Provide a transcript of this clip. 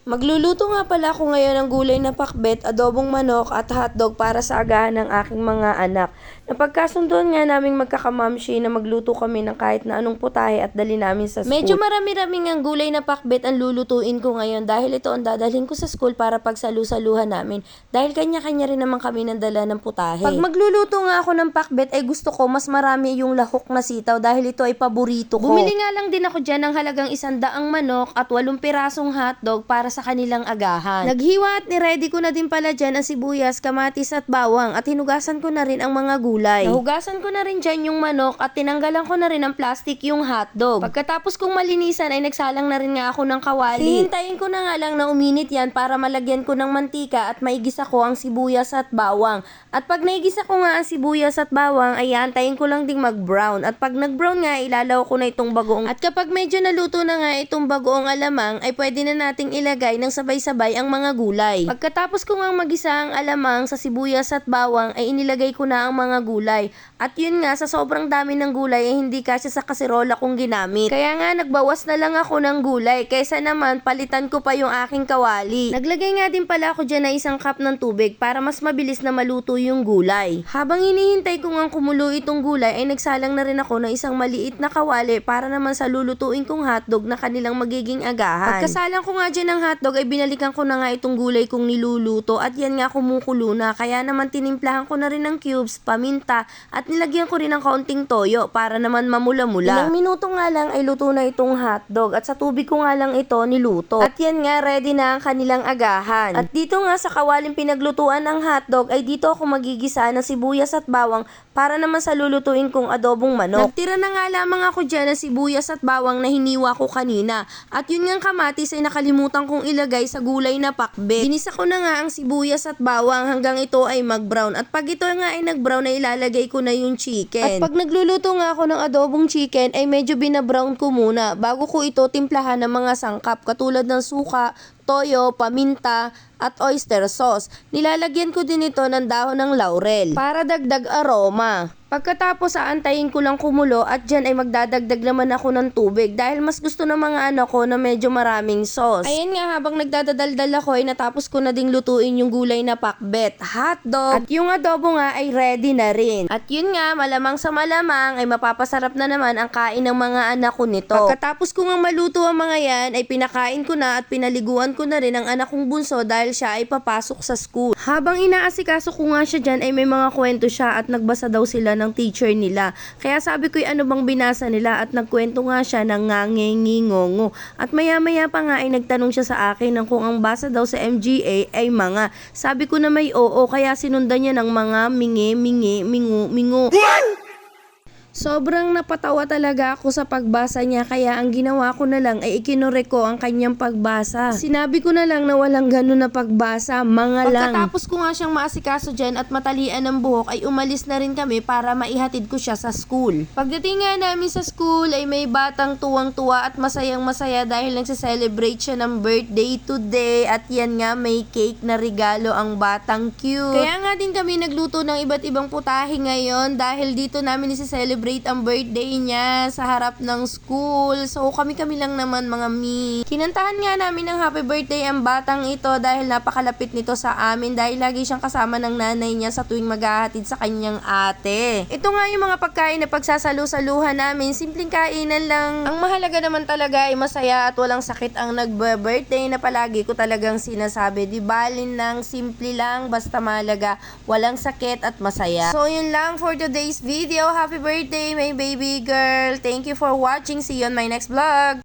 Magluluto nga pala ako ngayon ng gulay na pakbet, adobong manok at hotdog para sa agahan ng aking mga anak. Napagkasunduan nga naming magkakamamshi na magluto kami ng kahit na anong putahe at dali namin sa school. Medyo marami-raming ang gulay na pakbet ang lulutuin ko ngayon dahil ito ang dadalhin ko sa school para pagsalu-saluhan namin dahil kanya-kanya rin naman kami ng dala ng putahe. Pag magluluto nga ako ng pakbet ay gusto ko mas marami yung lahok na sitaw dahil ito ay paborito ko. Bumili nga lang din ako dyan ng halagang 100 manok at 8 pirasong hotdog para sa kanilang agahan. Naghiwa at niready ko na din pala dyan ang sibuyas, kamatis at bawang at hinugasan ko na rin ang mga gulay. Nahugasan ko na rin dyan yung manok at tinanggalan ko na rin ang plastic yung hotdog. Pagkatapos kong malinisan ay nagsalang na rin nga ako ng kawali. Hihintayin ko na nga lang na uminit yan para malagyan ko ng mantika at maigisa ko ang sibuyas at bawang. At pag naigisa ko nga ang sibuyas at bawang ay antayin ko lang ding mag-brown. At pag nag-brown nga ilalaw ko na itong bagoong. At kapag medyo naluto na nga itong bagoong alamang ay pwede na nating ilagay ng sabay-sabay ang mga gulay. Pagkatapos ko nga magisa ang alamang sa sibuyas at bawang ay inilagay ko na ang mga gulay. At yun nga, sa sobrang dami ng gulay ay hindi kasya sa kaserola kong ginamit. Kaya nga nagbawas na lang ako ng gulay kaysa naman palitan ko pa yung aking kawali. Naglagay nga din pala ako dyan na 1 cup ng tubig para mas mabilis na maluto yung gulay. Habang hinihintay ko nga kumulo itong gulay ay nagsalang na rin ako ng isang maliit na kawali para naman sa lulutuin kong hotdog na kanilang magiging agahan. Pagkasalang ko nga dyan ng hotdog ay binalikan ko na nga itong gulay kong niluluto at yan nga kumukulo na. Kaya naman tinimplahan ko na rin ng cubes, paminta at nilagyan ko rin ng kaunting toyo para naman mamula-mula. Ilang minuto nga lang ay luto na itong hotdog at sa tubig ko nga lang ito niluto. At yan nga ready na ang kanilang agahan. At dito nga sa kawaling pinaglutuan ng hotdog ay dito ako magigisa ng sibuyas at bawang para naman sa lulutuin kong adobong manok. Nagtira na nga lamang ako dyan ng sibuyas at bawang na hiniwa ko kanina. At yun nga kamatis ay nakalimutan kong ilagay sa gulay na pakbet. Ginisa ko na nga ang sibuyas at bawang hanggang ito ay mag-brown. At pag ito nga ay nag-brown ay ilalagay ko na yung chicken. At pag nagluluto nga ako ng adobong chicken ay medyo binabrown ko muna bago ko ito timplahan ng mga sangkap katulad ng suka, toyo, paminta, at oyster sauce. Nilalagyan ko din ito ng dahon ng laurel para dagdag aroma. Pagkatapos aantayin ko lang kumulo at dyan ay magdadagdag naman ako ng tubig dahil mas gusto ng mga anak ko na medyo maraming sauce. Ayan nga, habang nagdadaldal ako ay natapos ko na ding lutuin yung gulay na pakbet, hotdog, at yung adobo nga ay ready na rin. At yun nga, malamang sa malamang ay mapapasarap na naman ang kain ng mga anak ko nito. Pagkatapos ko nga maluto ang mga yan ay pinakain ko na at pinaliguan ko na rin ang anak kong bunso dahil siya ay papasok sa school. Habang inaasikaso ko nga siya dyan ay may mga kwento siya at nagbasa daw sila ng teacher nila. Kaya sabi ko ano bang binasa nila at nagkwento nga siya ng ngangengingongo. At maya-maya pa nga ay nagtanong siya sa akin ng kung ang basa daw sa MGA ay mga. Sabi ko na may oo kaya sinundan niya ng mga mingi, mingu, mingu. Sobrang napatawa talaga ako sa pagbasa niya kaya ang ginawa ko na lang ay ikinore ko ang kanyang pagbasa. Sinabi ko na lang na walang ganun na pagbasa, mga lang. Pagkatapos ko nga siyang maasikaso dyan at matalian ng buhok ay umalis na rin kami para maihatid ko siya sa school. Pagdating nga namin sa school ay may batang tuwang-tuwa at masayang masaya dahil nagsa-celebrate siya ng birthday today at yan nga may cake na regalo ang batang cute. Kaya nga din kami nagluto ng iba't ibang putahe ngayon dahil dito namin isi-celebrate ang birthday niya sa harap ng school. So kami-kami lang naman mga mi. Kinantahan nga namin ng happy birthday ang batang ito dahil napakalapit nito sa amin dahil lagi siyang kasama ng nanay niya sa tuwing maghahatid sa kanyang ate. Ito nga yung mga pagkain na pagsasalu-saluhan namin. Simpleng kainan lang. Ang mahalaga naman talaga ay masaya at walang sakit ang nagbe-birthday na palagi ko talagang sinasabi. Di balin lang, simple lang, basta mahalaga, walang sakit at masaya. So yun lang for today's video. Happy birthday my baby girl. Thank you for watching. See you on my next vlog.